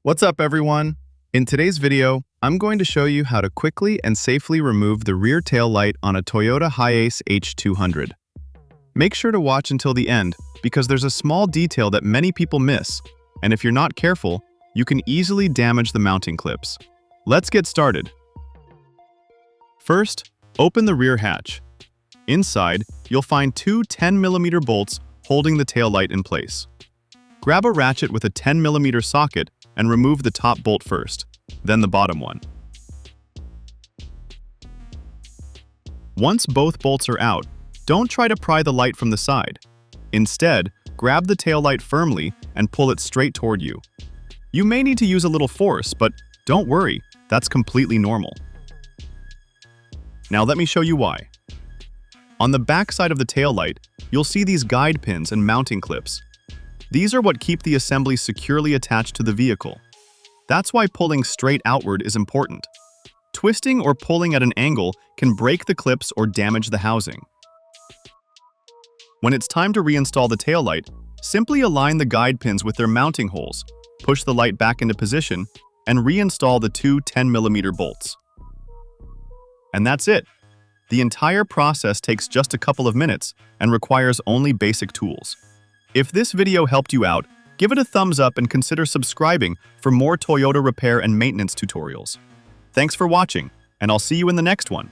What's up, everyone? In today's video, I'm going to show you how to quickly and safely remove the rear tail light on a Toyota Hiace H200. Make sure to watch until the end because there's a small detail that many people miss, and if you're not careful, you can easily damage the mounting clips. Let's get started. First, open the rear hatch. Inside, you'll find two 10mm bolts holding the tail light in place. Grab a ratchet with a 10mm socket and remove the top bolt first, then the bottom one. Once both bolts are out, don't try to pry the light from the side. Instead, grab the tail light firmly and pull it straight toward you. You may need to use a little force, but don't worry, that's completely normal. Now let me show you why. On the back side of the tail light, you'll see these guide pins and mounting clips. These are what keep the assembly securely attached to the vehicle. That's why pulling straight outward is important. Twisting or pulling at an angle can break the clips or damage the housing. When it's time to reinstall the tail light, simply align the guide pins with their mounting holes, push the light back into position, and reinstall the two 10mm bolts. And that's it. The entire process takes just a couple of minutes and requires only basic tools. If this video helped you out, give it a thumbs up and consider subscribing for more Toyota repair and maintenance tutorials. Thanks for watching, and I'll see you in the next one.